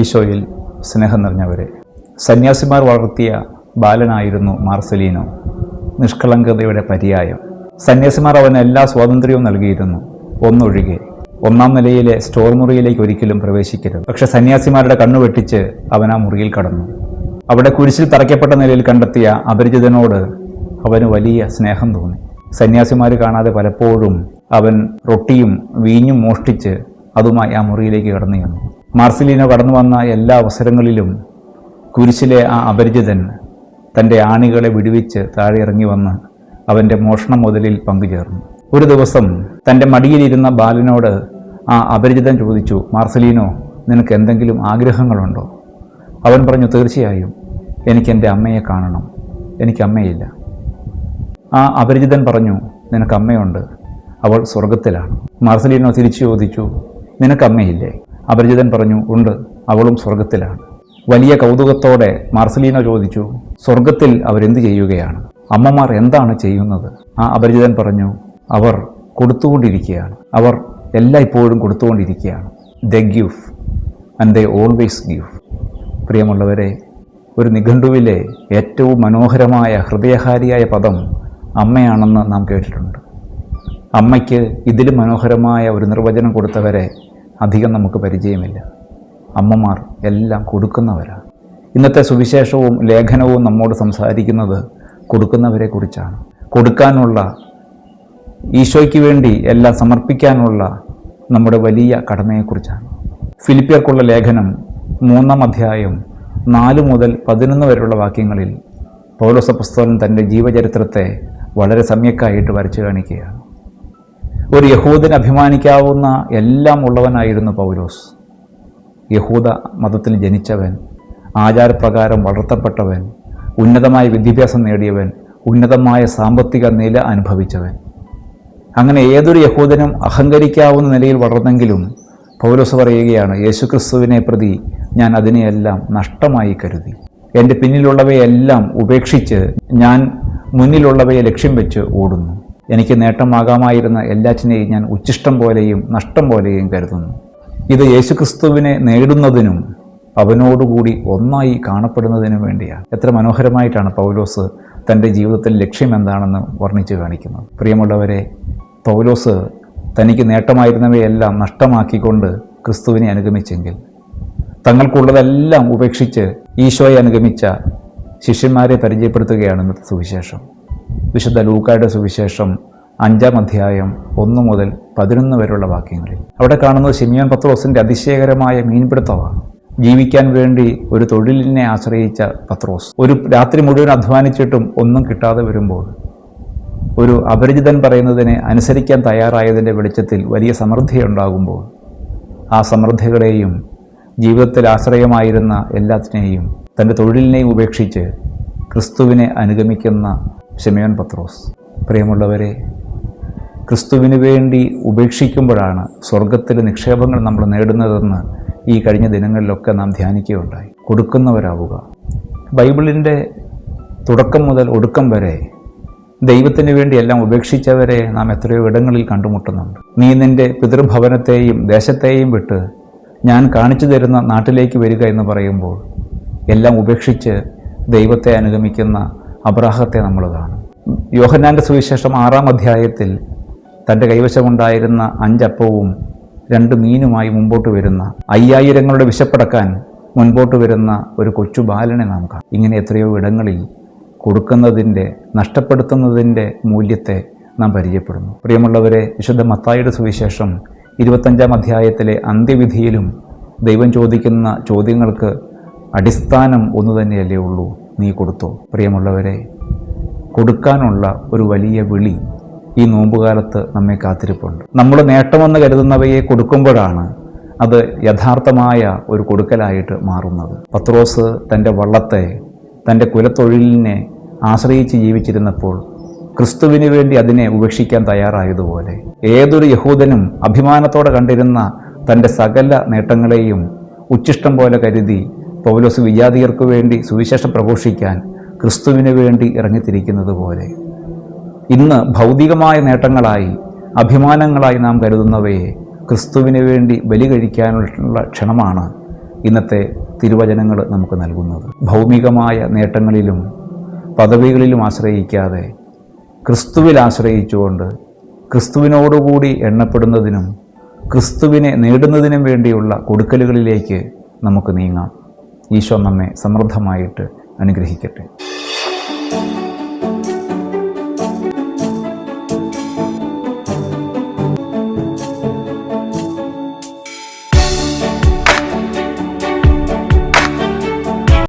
ഈശോയിൽ സ്നേഹം നിറഞ്ഞവരെ, സന്യാസിമാർ വളർത്തിയ ബാലനായിരുന്നു മാർസലീനോ. നിഷ്കളങ്കതയുടെ പര്യായം. സന്യാസിമാർ അവന് എല്ലാ സ്വാതന്ത്ര്യവും നൽകിയിരുന്നു, ഒന്നൊഴികെ. ഒന്നാം നിലയിലെ സ്റ്റോർ മുറിയിലേക്ക് ഒരിക്കലും പ്രവേശിക്കരുത്. പക്ഷെ സന്യാസിമാരുടെ കണ്ണു വെട്ടിച്ച് അവൻ ആ മുറിയിൽ കടന്നു. അവിടെ കുരിശിൽ തറയ്ക്കപ്പെട്ട നിലയിൽ കണ്ടെത്തിയ അപരിചിതനോട് അവന് വലിയ സ്നേഹം തോന്നി. സന്യാസിമാർ കാണാതെ പലപ്പോഴും അവൻ റൊട്ടിയും വീഞ്ഞും മോഷ്ടിച്ച് അതുമായി ആ മുറിയിലേക്ക് കടന്നു ചെന്നു. മാർസലീനോ കടന്നു വന്ന എല്ലാ അവസരങ്ങളിലും കുരിശിലെ ആ അപരിചിതൻ തൻ്റെ ആണികളെ വിടുവിച്ച് താഴെ ഇറങ്ങി വന്ന് അവൻ്റെ മോഷണ മുതലിൽ പങ്കുചേർന്നു. ഒരു ദിവസം തൻ്റെ മടിയിലിരുന്ന ബാലനോട് ആ അപരിചിതൻ ചോദിച്ചു, മാർസലീനോ, നിനക്ക് എന്തെങ്കിലും ആഗ്രഹങ്ങളുണ്ടോ? അവൻ പറഞ്ഞു, തീർച്ചയായും, എനിക്ക് എൻ്റെ അമ്മയെ കാണണം, എനിക്ക് അമ്മയില്ല. ആ അപരിചിതൻ പറഞ്ഞു, നിനക്ക് അമ്മയുണ്ട്, അവൾ സ്വർഗത്തിലാണ്. മാർസലീനോ തിരിച്ചു ചോദിച്ചു, നിനക്ക് അമ്മയില്ലേ? അപരിചിതൻ പറഞ്ഞു, ഉണ്ട്, അവളും സ്വർഗത്തിലാണ്. വലിയ കൗതുകത്തോടെ മാർസലീനോ ചോദിച്ചു, സ്വർഗത്തിൽ അവരെന്ത് ചെയ്യുകയാണ്? അമ്മമാർ എന്താണ് ചെയ്യുന്നത്? ആ അപരിചിതൻ പറഞ്ഞു, അവർ കൊടുത്തുകൊണ്ടിരിക്കുകയാണ്, അവർ എല്ലായ്പ്പോഴും കൊടുത്തുകൊണ്ടിരിക്കുകയാണ്. They give and they always give. പ്രിയമുള്ളവരെ, ഒരു നിഘണ്ടുവിലെ ഏറ്റവും മനോഹരമായ ഹൃദയഹാരിയായ പദം അമ്മയാണെന്ന് നാം കേട്ടിട്ടുണ്ട്. അമ്മയ്ക്ക് ഇതിലും മനോഹരമായ ഒരു നിർവചനം കൊടുത്തവരെ അധികം നമുക്ക് പരിചയമില്ല. അമ്മമാർ എല്ലാം കൊടുക്കുന്നവരാണ്. ഇന്നത്തെ സുവിശേഷവും ലേഖനവും നമ്മോട് സംസാരിക്കുന്നത് കൊടുക്കുന്നവരെ കുറിച്ചാണ്. കൊടുക്കാനുള്ള, ഈശോയ്ക്ക് വേണ്ടി എല്ലാം സമർപ്പിക്കാനുള്ള നമ്മുടെ വലിയ കടമയെക്കുറിച്ചാണ്. ഫിലിപ്പിയർക്കുള്ള ലേഖനം 3-ാം അധ്യായം 4 മുതൽ 11 വരെയുള്ള വാക്യങ്ങളിൽ പൗലോസ് അപ്പോസ്തലൻ തൻ്റെ ജീവചരിത്രത്തെ വളരെ സമ്യക്കായിട്ട് വരച്ചു കാണിക്കുകയാണ്. ഒരു യഹൂദന് അഭിമാനിക്കാവുന്ന എല്ലാം ഉള്ളവനായിരുന്നു പൗലോസ്. യഹൂദ മതത്തിൽ ജനിച്ചവൻ, ആചാരപ്രകാരം വളർത്തപ്പെട്ടവൻ, ഉന്നതമായ വിദ്യാഭ്യാസം നേടിയവൻ, ഉന്നതമായ സാമ്പത്തിക നില അനുഭവിച്ചവൻ. അങ്ങനെ ഏതൊരു യഹൂദനും അഹങ്കരിക്കാവുന്ന നിലയിൽ വളർന്നെങ്കിലും പൗലോസ് പറയുകയാണ്, യേശുക്രിസ്തുവിനെ പ്രതി ഞാൻ അതിനെയെല്ലാം നഷ്ടമായി കരുതി. എൻ്റെ പിന്നിലുള്ളവയെല്ലാം ഉപേക്ഷിച്ച് ഞാൻ മുന്നിലുള്ളവയെ ലക്ഷ്യം വെച്ച് ഓടുന്നു. എനിക്ക് നേട്ടമാകാമായിരുന്ന എല്ലാറ്റിനെയും ഞാൻ ഉച്ഛിഷ്ടം പോലെയും നഷ്ടം പോലെയും കരുതുന്നു. ഇത് യേശുക്രിസ്തുവിനെ നേടുന്നതിനും അവനോടുകൂടി ഒന്നായി കാണപ്പെടുന്നതിനും വേണ്ടിയാണ്. എത്ര മനോഹരമായിട്ടാണ് പൗലോസ് തൻ്റെ ജീവിതത്തിൽ ലക്ഷ്യം എന്താണെന്ന് വർണ്ണിച്ചു കാണിക്കുന്നത്. പ്രിയമുള്ളവരെ, പൗലോസ് തനിക്ക് നേട്ടമായിരുന്നവയെല്ലാം നഷ്ടമാക്കിക്കൊണ്ട് ക്രിസ്തുവിനെ അനുഗമിച്ചെങ്കിൽ, തങ്ങൾക്കുള്ളതെല്ലാം ഉപേക്ഷിച്ച് ഈശോയെ അനുഗമിച്ച ശിഷ്യന്മാരെ പരിചയപ്പെടുത്തുകയാണ് ഇന്നത്തെ സുവിശേഷം. വിശുദ്ധ ലൂക്കായുടെ സുവിശേഷം 5-ാം അധ്യായം 1 മുതൽ 11 വരെയുള്ള വാക്യങ്ങളിൽ അവിടെ കാണുന്നത് ശിമിയോൻ പത്രോസിൻ്റെ അതിശയകരമായ മീൻപിടുത്തമാണ്. ജീവിക്കാൻ വേണ്ടി ഒരു തൊഴിലിനെ ആശ്രയിച്ച പത്രോസ് ഒരു രാത്രി മുഴുവൻ അധ്വാനിച്ചിട്ടും ഒന്നും കിട്ടാതെ വരുമ്പോൾ, ഒരു അപരിചിതൻ പറയുന്നതിനെ അനുസരിക്കാൻ തയ്യാറായതിൻ്റെ വെളിച്ചത്തിൽ വലിയ സമൃദ്ധിയുണ്ടാകുമ്പോൾ, ആ സമൃദ്ധികളെയും ജീവിതത്തിൽ ആശ്രയമായിരുന്ന എല്ലാത്തിനെയും തൻ്റെ തൊഴിലിനെയും ഉപേക്ഷിച്ച് ക്രിസ്തുവിനെ അനുഗമിക്കുന്ന ശിമയോൻ പത്രോസ്. പ്രിയമുള്ളവരെ, ക്രിസ്തുവിന് വേണ്ടി ഉപേക്ഷിക്കുമ്പോഴാണ് സ്വർഗത്തിലെ നിക്ഷേപങ്ങൾ നമ്മൾ നേടുന്നതെന്ന് ഈ കഴിഞ്ഞ ദിനങ്ങളിലൊക്കെ നാം ധ്യാനിക്കുകയുണ്ടായി. കൊടുക്കുന്നവരാവുക. ബൈബിളിൻ്റെ തുടക്കം മുതൽ ഒടുക്കം വരെ ദൈവത്തിന് വേണ്ടി എല്ലാം ഉപേക്ഷിച്ചവരെ നാം എത്രയോ ഇടങ്ങളിൽ കണ്ടുമുട്ടുന്നുണ്ട്. നീ നിൻ്റെ പിതൃഭവനത്തെയും ദേശത്തെയും വിട്ട് ഞാൻ കാണിച്ചു തരുന്ന നാട്ടിലേക്ക് വരിക എന്ന് പറയുമ്പോൾ എല്ലാം ഉപേക്ഷിച്ച് ദൈവത്തെ അനുഗമിക്കുന്ന അബ്രാഹത്തെ നമ്മൾ കാണും. യോഹന്നാൻ്റെ സുവിശേഷം 6-ാം അധ്യായത്തിൽ തൻ്റെ കൈവശമുണ്ടായിരുന്ന 5 അപ്പവും 2 മീനുമായി മുമ്പോട്ട് വരുന്ന 5000ങ്ങളുടെ വിശപ്പടക്കാൻ മുൻപോട്ട് വരുന്ന ഒരു കൊച്ചു ബാലനെ നാം കാണും. ഇങ്ങനെ എത്രയോ ഇടങ്ങളിൽ കൊടുക്കുന്നതിൻ്റെ, നഷ്ടപ്പെടുത്തുന്നതിൻ്റെ മൂല്യത്തെ നാം പരിചയപ്പെടുന്നു. പ്രിയമുള്ളവരെ, വിശുദ്ധ മത്തായിയുടെ സുവിശേഷം 25-ാം അധ്യായത്തിലെ അന്ത്യവിധിയിലും ദൈവം ചോദിക്കുന്ന ചോദ്യങ്ങൾക്ക് അടിസ്ഥാനം ഒന്നു തന്നെയല്ലേ ഉള്ളൂ, നീ കൊടുത്തോ? പ്രിയമുള്ളവരെ, കൊടുക്കാനുള്ള ഒരു വലിയ വിളി ഈ നോമ്പുകാലത്ത് നമ്മെ കാത്തിരിപ്പുണ്ട്. നമ്മൾ നേട്ടമെന്ന് കരുതുന്നവയെ കൊടുക്കുമ്പോഴാണ് അത് യഥാർത്ഥമായ ഒരു കൊടുക്കലായിട്ട് മാറുന്നത്. പത്രോസ് തൻ്റെ വള്ളത്തെ, തൻ്റെ കുലത്തൊഴിലിനെ ആശ്രയിച്ച് ജീവിച്ചിരുന്നപ്പോൾ ക്രിസ്തുവിന് വേണ്ടി അതിനെ ഉപേക്ഷിക്കാൻ തയ്യാറായതുപോലെ ഏതൊരു യഹൂദനും അഭിമാനത്തോടെ കണ്ടിരുന്ന തൻ്റെ സകല നേട്ടങ്ങളെയും ഉച്ഛിഷ്ടം പോലെ കരുതി പൗലോസ് വിജാതിയർക്ക് വേണ്ടി സുവിശേഷം പ്രഘോഷിക്കാൻ ക്രിസ്തുവിന് വേണ്ടി ഇറങ്ങിത്തിരിക്കുന്നത് പോലെ ഇന്ന് ഭൗതികമായ നേട്ടങ്ങളായി, അഭിമാനങ്ങളായി നാം കരുതുന്നവയെ ക്രിസ്തുവിന് വേണ്ടി ബലി കഴിക്കാനുള്ള ക്ഷണമാണ് ഇന്നത്തെ തിരുവചനങ്ങൾ നമുക്ക് നൽകുന്നത്. ഭൗമികമായ നേട്ടങ്ങളിലും പദവികളിലും ആശ്രയിക്കാതെ ക്രിസ്തുവിൽ ആശ്രയിച്ചുകൊണ്ട് ക്രിസ്തുവിനോടുകൂടി എണ്ണപ്പെടുന്നതിനും ക്രിസ്തുവിനെ നേടുന്നതിനും വേണ്ടിയുള്ള കൊടുക്കലുകളിലേക്ക് നമുക്ക് നീങ്ങാം. ഈശോ നമ്മെ സമൃദ്ധമായിട്ട് അനുഗ്രഹിക്കട്ടെ.